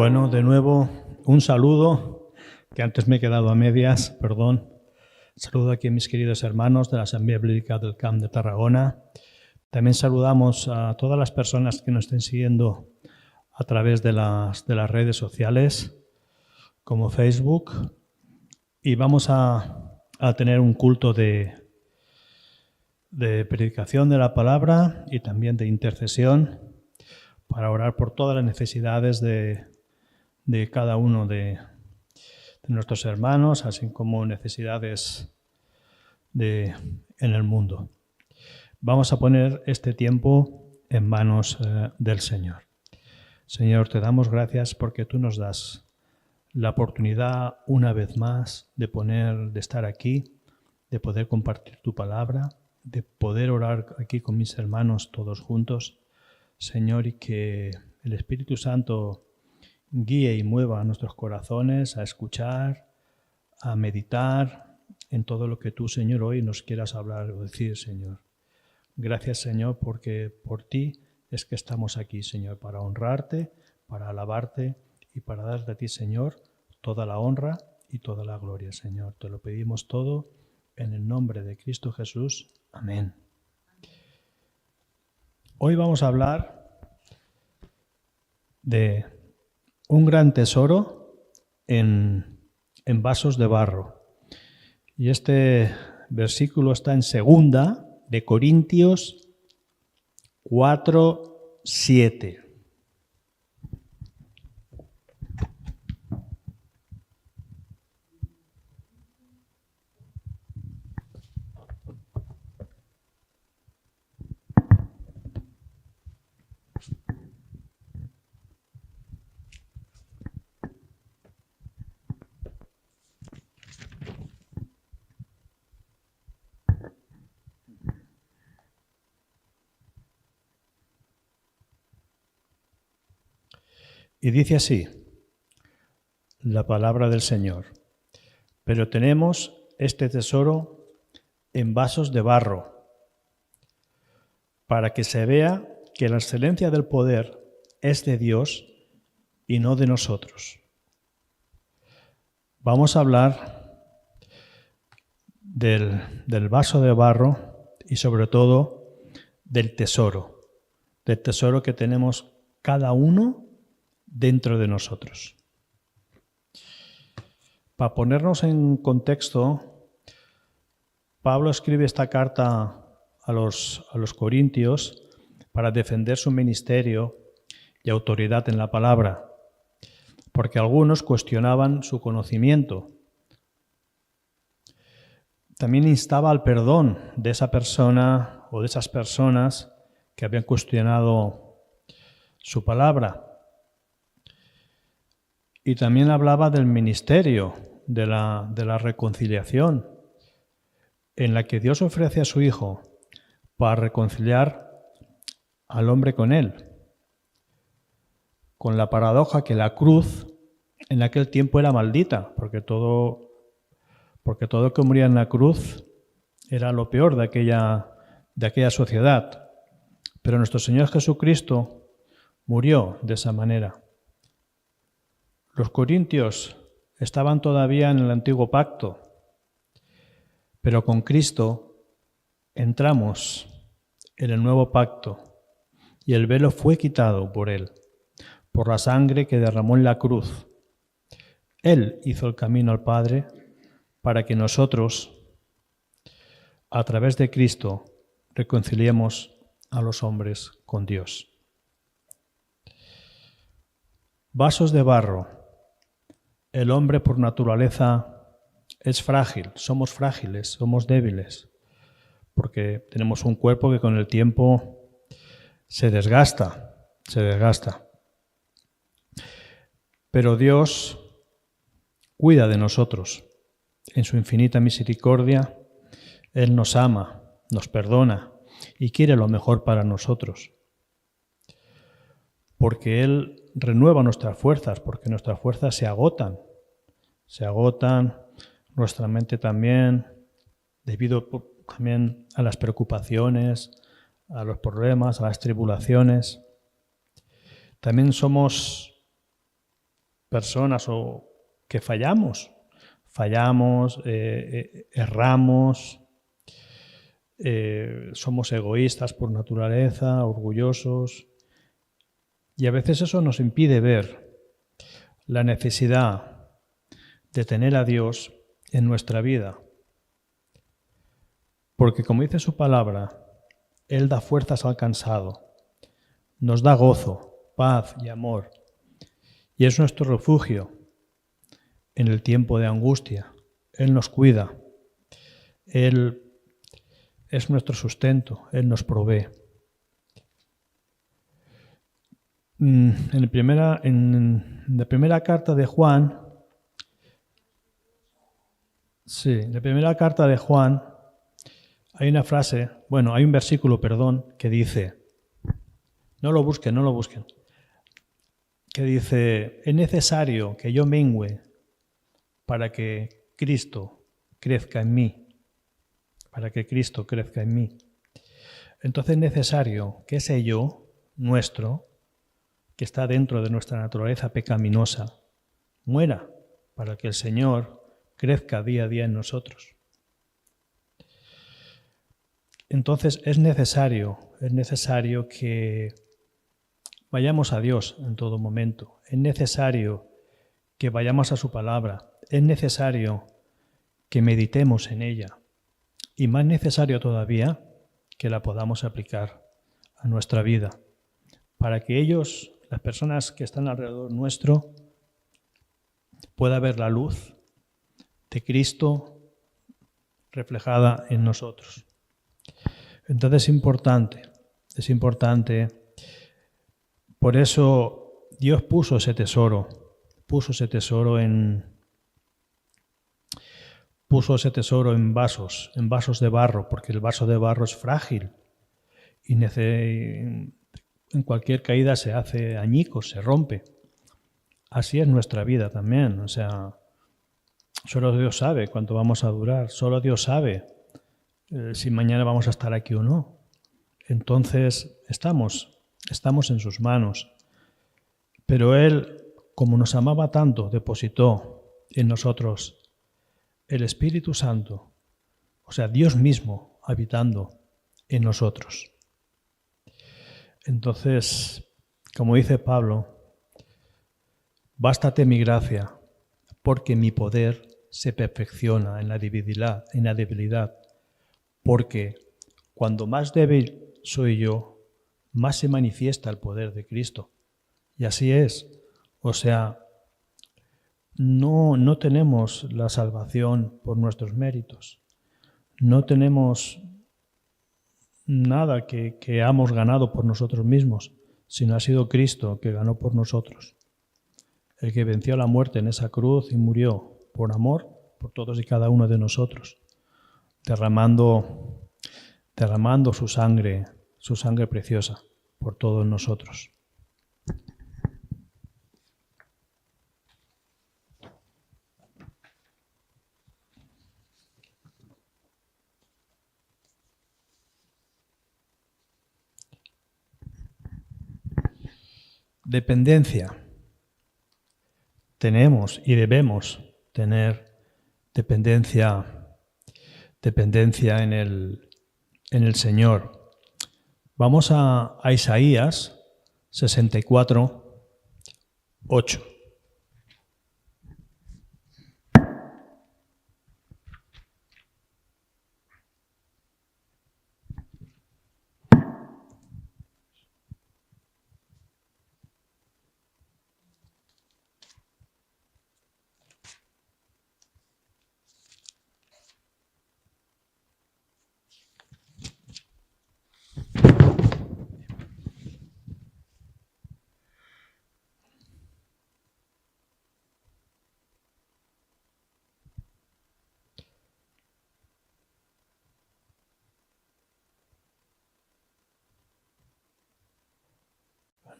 Bueno, de nuevo, un saludo, que antes me he quedado a medias, perdón. Saludo aquí a mis queridos hermanos de la Asamblea Bíblica del Camp de Tarragona. También saludamos a todas las personas que nos estén siguiendo a través de las redes sociales, como Facebook. Y vamos a tener un culto de predicación de la palabra y también de intercesión para orar por todas las necesidades de cada uno de nuestros hermanos, así como necesidades en el mundo. Vamos a poner este tiempo en manos del Señor. Señor, te damos gracias porque tú nos das la oportunidad una vez más de estar aquí, de poder compartir tu palabra, de poder orar aquí con mis hermanos todos juntos, Señor, y que el Espíritu Santo guíe y mueva a nuestros corazones a escuchar, a meditar en todo lo que tú, Señor, hoy nos quieras hablar o decir, Señor. Gracias, Señor, porque por ti es que estamos aquí, Señor, para honrarte, para alabarte y para darte a ti, Señor, toda la honra y toda la gloria, Señor. Te lo pedimos todo en el nombre de Cristo Jesús. Amén. Hoy vamos a hablar de un gran tesoro en vasos de barro. Y este versículo está en 2 de Corintios 4:7. Y dice así, la palabra del Señor. Pero tenemos este tesoro en vasos de barro, para que se vea que la excelencia del poder es de Dios y no de nosotros. Vamos a hablar del vaso de barro y sobre todo del tesoro que tenemos cada uno dentro de nosotros. Para ponernos en contexto, Pablo escribe esta carta a los corintios para defender su ministerio y autoridad en la palabra, porque algunos cuestionaban su conocimiento. También instaba al perdón de esa persona o de esas personas que habían cuestionado su palabra. Y también hablaba del ministerio de la reconciliación, en la que Dios ofrece a su Hijo para reconciliar al hombre con Él, con la paradoja que la cruz en aquel tiempo era maldita, porque todo que moría en la cruz era lo peor de aquella sociedad. Pero nuestro Señor Jesucristo murió de esa manera. Los corintios estaban todavía en el antiguo pacto, pero con Cristo entramos en el nuevo pacto y el velo fue quitado por Él, por la sangre que derramó en la cruz. Él hizo el camino al Padre para que nosotros, a través de Cristo, reconciliemos a los hombres con Dios. Vasos de barro. El hombre por naturaleza es frágil, somos frágiles, somos débiles, porque tenemos un cuerpo que con el tiempo se desgasta. Pero Dios cuida de nosotros. En su infinita misericordia, Él nos ama, nos perdona y quiere lo mejor para nosotros. Porque Él renueva nuestras fuerzas, porque nuestras fuerzas se agotan, nuestra mente también, debido también a las preocupaciones, a los problemas, a las tribulaciones. También somos personas o que fallamos, erramos, somos egoístas por naturaleza, orgullosos, y a veces eso nos impide ver la necesidad de tener a Dios en nuestra vida. Porque como dice su palabra, Él da fuerzas al cansado, nos da gozo, paz y amor, y es nuestro refugio en el tiempo de angustia. Él nos cuida, Él es nuestro sustento, Él nos provee. En la primera carta de Juan, en la primera carta de Juan hay una frase, hay un versículo, que dice, no lo busquen, que dice, es necesario que yo mengüe para que Cristo crezca en mí, Entonces es necesario que ese yo nuestro, que está dentro de nuestra naturaleza pecaminosa, muera para que el Señor crezca día a día en nosotros. Entonces es necesario que vayamos a Dios en todo momento. Es necesario que vayamos a su palabra. Es necesario que meditemos en ella. Y más necesario todavía que la podamos aplicar a nuestra vida. Para que las personas que están alrededor nuestro, pueda ver la luz de Cristo reflejada en nosotros. Entonces es importante. Por eso Dios puso ese tesoro en vasos de barro, porque el vaso de barro es frágil y en cualquier caída se hace añicos, se rompe. Así es nuestra vida también, solo Dios sabe cuánto vamos a durar, solo Dios sabe si mañana vamos a estar aquí o no. Entonces estamos en sus manos. Pero Él, como nos amaba tanto, depositó en nosotros el Espíritu Santo, Dios mismo habitando en nosotros. Entonces, como dice Pablo, bástate mi gracia, porque mi poder se perfecciona en la debilidad, porque cuando más débil soy yo, más se manifiesta el poder de Cristo. Y así es. No tenemos la salvación por nuestros méritos. No tenemos nada que hayamos ganado por nosotros mismos, sino ha sido Cristo que ganó por nosotros. El que venció la muerte en esa cruz y murió por amor por todos y cada uno de nosotros, derramando su sangre preciosa por todos nosotros. Dependencia. Tenemos y debemos tener dependencia en el Señor. Vamos a Isaías 64, 8.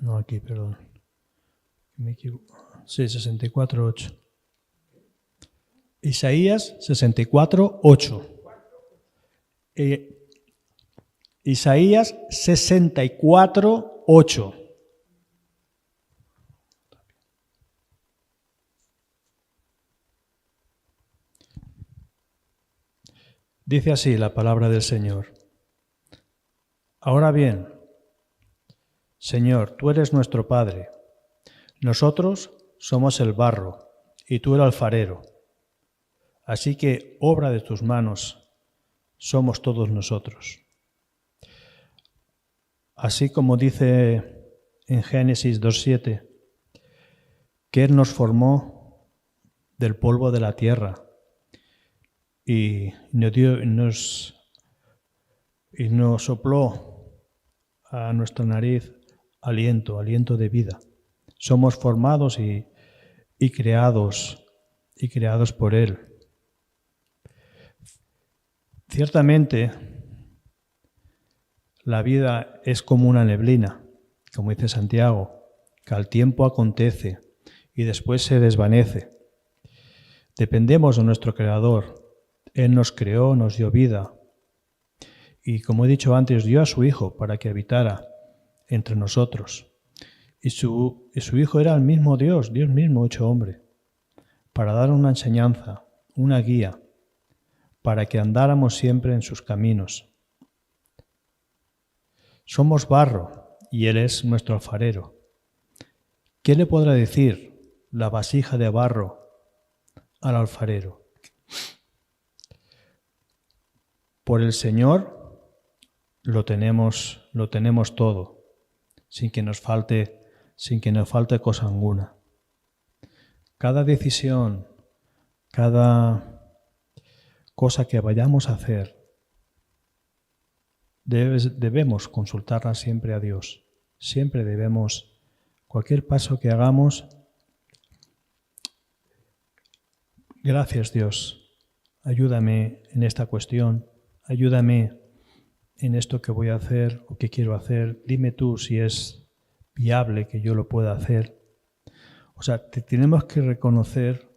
No, aquí, perdón. Me equivoco. Sí, 64, 8. Isaías 64, 8. Isaías 64, 8. Dice así la palabra del Señor. Ahora bien, Señor, tú eres nuestro Padre. Nosotros somos el barro y tú el alfarero. Así que obra de tus manos somos todos nosotros. Así como dice en Génesis 2:7, que Él nos formó del polvo de la tierra y nos sopló a nuestra nariz aliento de vida. Somos formados y creados por Él. Ciertamente, la vida es como una neblina, como dice Santiago, que al tiempo acontece y después se desvanece. Dependemos de nuestro Creador. Él nos creó, nos dio vida. Y como he dicho antes, dio a su Hijo para que habitara entre nosotros. Y su Hijo era el mismo Dios mismo hecho hombre, para dar una enseñanza, una guía, para que andáramos siempre en sus caminos. Somos barro y Él es nuestro alfarero. ¿Qué le podrá decir la vasija de barro al alfarero? Por el Señor lo tenemos todo, sin que nos falte cosa alguna. Cada decisión, cada cosa que vayamos a hacer, debemos consultarla siempre a Dios. Siempre debemos, cualquier paso que hagamos, gracias Dios, ayúdame en esta cuestión, ayúdame en esto que voy a hacer o que quiero hacer, dime tú si es viable que yo lo pueda hacer. O sea, tenemos que reconocer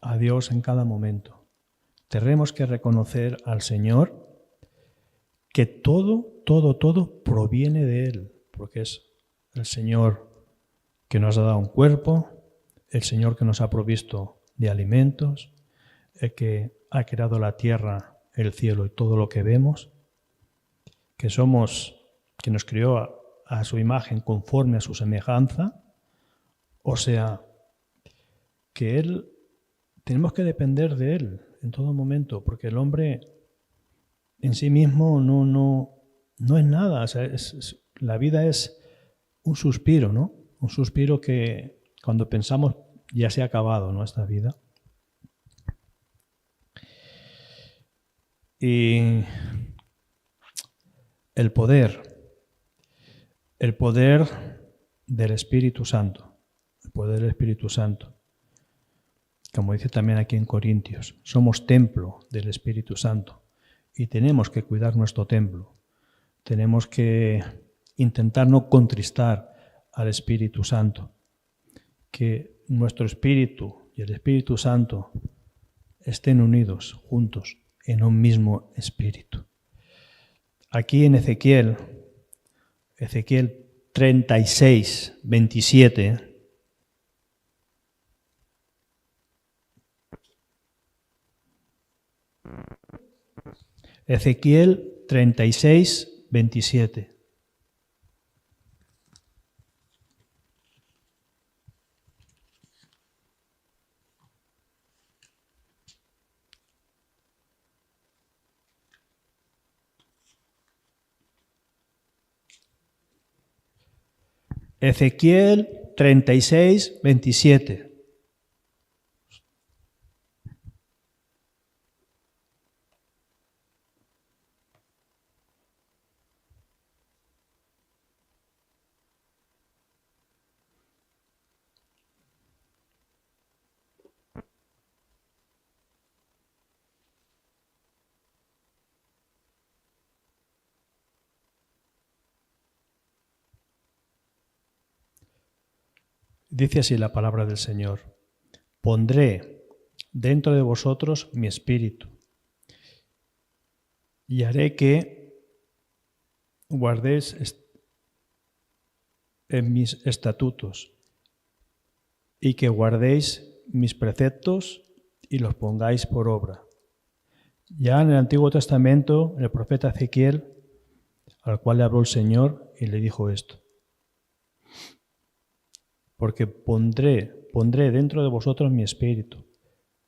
a Dios en cada momento. Tenemos que reconocer al Señor que todo proviene de Él, porque es el Señor que nos ha dado un cuerpo, el Señor que nos ha provisto de alimentos, el que ha creado la tierra, el cielo y todo lo que vemos, que nos creó a su imagen conforme a su semejanza, o sea, que tenemos que depender de Él en todo momento, porque el hombre en sí mismo no es nada. O sea, la vida es un suspiro, ¿no? Un suspiro que cuando pensamos ya se ha acabado, ¿no?, esta vida. Y el poder del Espíritu Santo, como dice también aquí en Corintios, somos templo del Espíritu Santo y tenemos que cuidar nuestro templo. Tenemos que intentar no contristar al Espíritu Santo, que nuestro espíritu y el Espíritu Santo estén unidos, juntos, en un mismo espíritu. Aquí en Ezequiel 36, 27, Ezequiel 36, 27. Ezequiel 36, 27. Dice así la palabra del Señor: pondré dentro de vosotros mi espíritu y haré que guardéis en mis estatutos y que guardéis mis preceptos y los pongáis por obra. Ya en el Antiguo Testamento, el profeta Ezequiel, al cual le habló el Señor y le dijo esto: porque pondré dentro de vosotros mi espíritu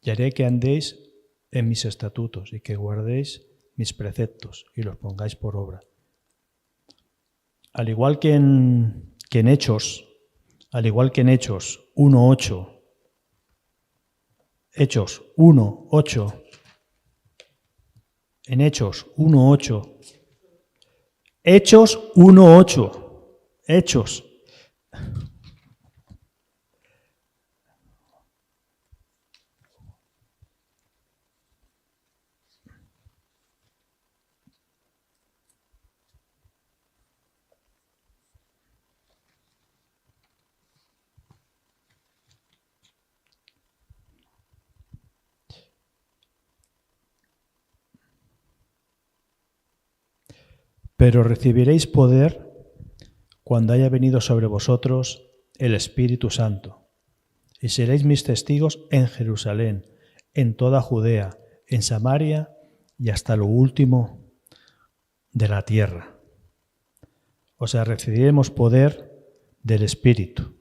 y haré que andéis en mis estatutos y que guardéis mis preceptos y los pongáis por obra. Al igual que en Hechos 1:8, Hechos 1:8, en Hechos 1:8, Hechos 1:8, Hechos. Pero recibiréis poder cuando haya venido sobre vosotros el Espíritu Santo, y seréis mis testigos en Jerusalén, en toda Judea, en Samaria y hasta lo último de la tierra. O sea, recibiremos poder del Espíritu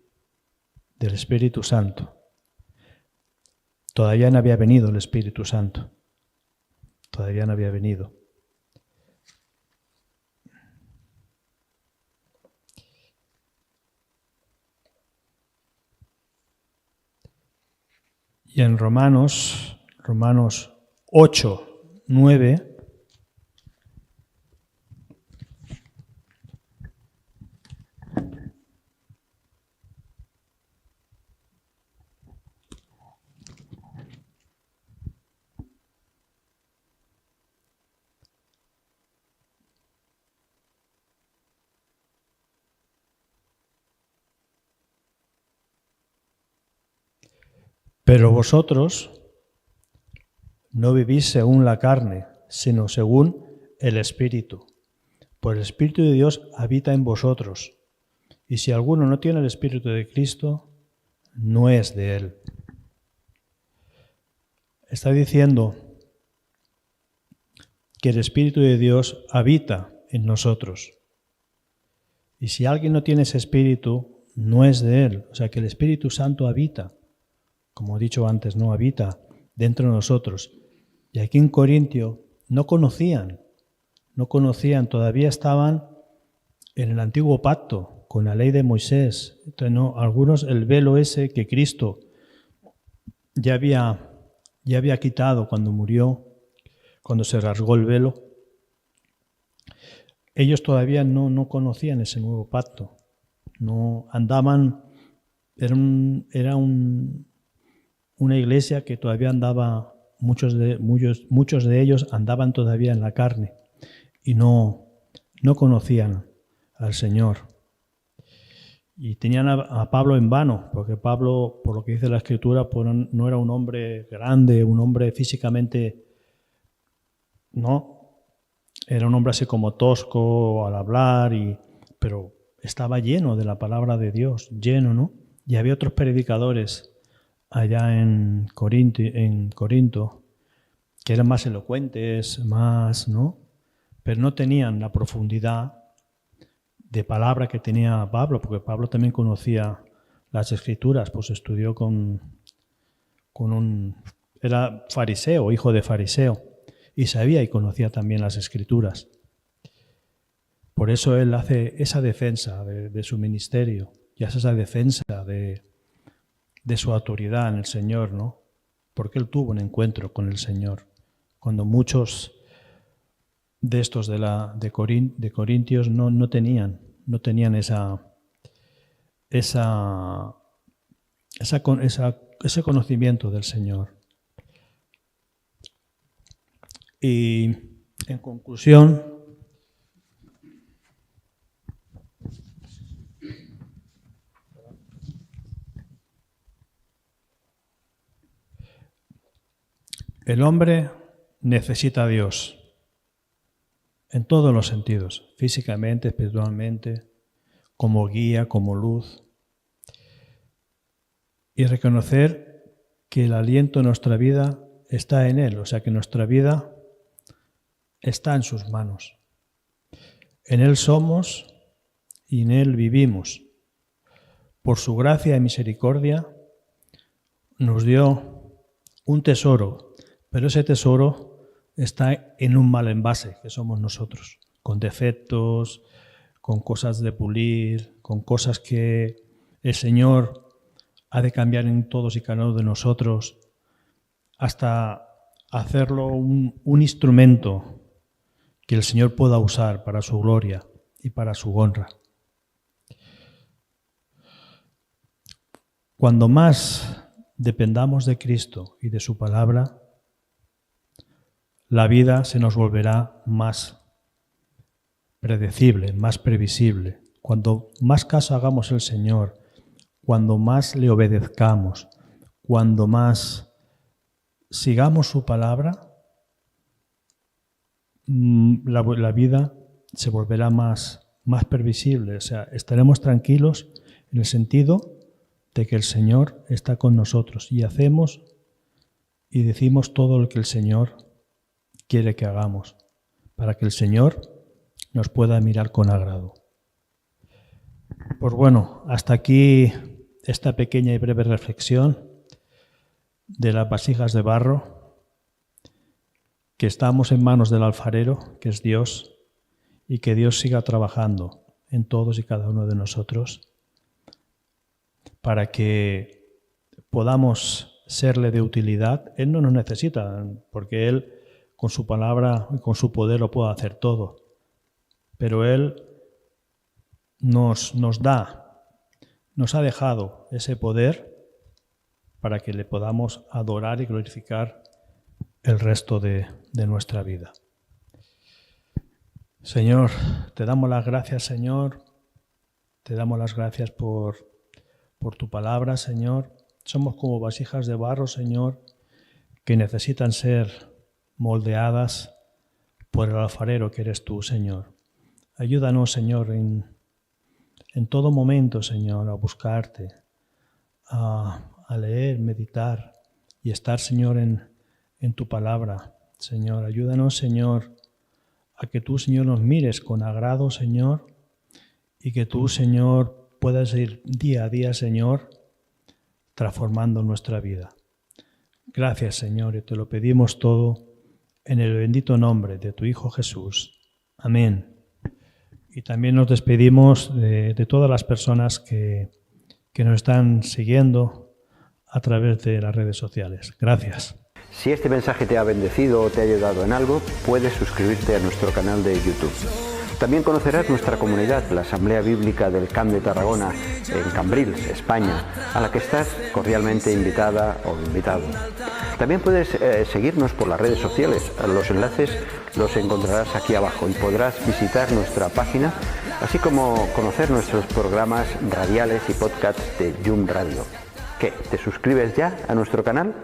Santo. Todavía no había venido el Espíritu Santo. Todavía no había venido. Y en Romanos 8:9, pero vosotros no vivís según la carne, sino según el Espíritu. Pues el Espíritu de Dios habita en vosotros. Y si alguno no tiene el Espíritu de Cristo, no es de Él. Está diciendo que el Espíritu de Dios habita en nosotros. Y si alguien no tiene ese Espíritu, no es de Él. O sea que el Espíritu Santo habita, como he dicho antes, no habita dentro de nosotros. Y aquí en Corintio no conocían, todavía estaban en el antiguo pacto, con la ley de Moisés. Entonces, no, algunos el velo ese que Cristo ya había quitado cuando murió, cuando se rasgó el velo, ellos todavía no conocían ese nuevo pacto. No andaban, era una iglesia que todavía andaba, muchos de ellos andaban todavía en la carne y no conocían al Señor. Y tenían a Pablo en vano, porque Pablo, por lo que dice la Escritura, pues no era un hombre grande, un hombre físicamente, no, era un hombre así como tosco al hablar, pero estaba lleno de la palabra de Dios, lleno, ¿no? Y había otros predicadores allá en Corinto que eran más elocuentes, más, ¿no? Pero no tenían la profundidad de palabra que tenía Pablo, porque Pablo también conocía las Escrituras, pues estudió era fariseo, hijo de fariseo, y sabía y conocía también las Escrituras. Por eso él hace esa defensa de su ministerio y hace esa defensa de su autoridad en el Señor, ¿no? Porque él tuvo un encuentro con el Señor, cuando muchos de estos de Corintios no tenían ese conocimiento del Señor. Y en conclusión, el hombre necesita a Dios en todos los sentidos, físicamente, espiritualmente, como guía, como luz. Y reconocer que el aliento de nuestra vida está en Él, o sea que nuestra vida está en sus manos. En Él somos y en Él vivimos. Por su gracia y misericordia nos dio un tesoro, pero ese tesoro está en un mal envase, que somos nosotros, con defectos, con cosas de pulir, con cosas que el Señor ha de cambiar en todos y cada uno de nosotros, hasta hacerlo un instrumento que el Señor pueda usar para su gloria y para su honra. Cuando más dependamos de Cristo y de su palabra, la vida se nos volverá más predecible, más previsible. Cuando más caso hagamos al Señor, cuando más le obedezcamos, cuando más sigamos su palabra, la vida se volverá más previsible. O sea, estaremos tranquilos en el sentido de que el Señor está con nosotros y hacemos y decimos todo lo que el Señor quiere que hagamos, para que el Señor nos pueda mirar con agrado. Pues bueno, hasta aquí esta pequeña y breve reflexión de las vasijas de barro, que estamos en manos del alfarero, que es Dios, y que Dios siga trabajando en todos y cada uno de nosotros para que podamos serle de utilidad. Él no nos necesita, porque Él con su palabra y con su poder lo puede hacer todo. Pero Él nos ha dejado ese poder para que le podamos adorar y glorificar el resto de nuestra vida. Señor, te damos las gracias, Señor. Te damos las gracias por tu palabra, Señor. Somos como vasijas de barro, Señor, que necesitan ser moldeadas por el alfarero que eres tú, Señor. Ayúdanos, Señor, en todo momento, Señor, a buscarte, a leer, meditar y estar, Señor, en tu palabra. Señor, ayúdanos, Señor, a que tú, Señor, nos mires con agrado, Señor, y que tú, Señor, puedas ir día a día, Señor, transformando nuestra vida. Gracias, Señor, y te lo pedimos todo en el bendito nombre de tu Hijo Jesús. Amén. Y también nos despedimos de todas las personas que nos están siguiendo a través de las redes sociales. Gracias. Si este mensaje te ha bendecido o te ha ayudado en algo, puedes suscribirte a nuestro canal de YouTube. También conocerás nuestra comunidad, la Asamblea Bíblica del Camp de Tarragona, en Cambrils, España, a la que estás cordialmente invitada o invitado. También puedes seguirnos por las redes sociales. Los enlaces los encontrarás aquí abajo y podrás visitar nuestra página, así como conocer nuestros programas radiales y podcasts de Yum Radio. ¿Qué? ¿Te suscribes ya a nuestro canal?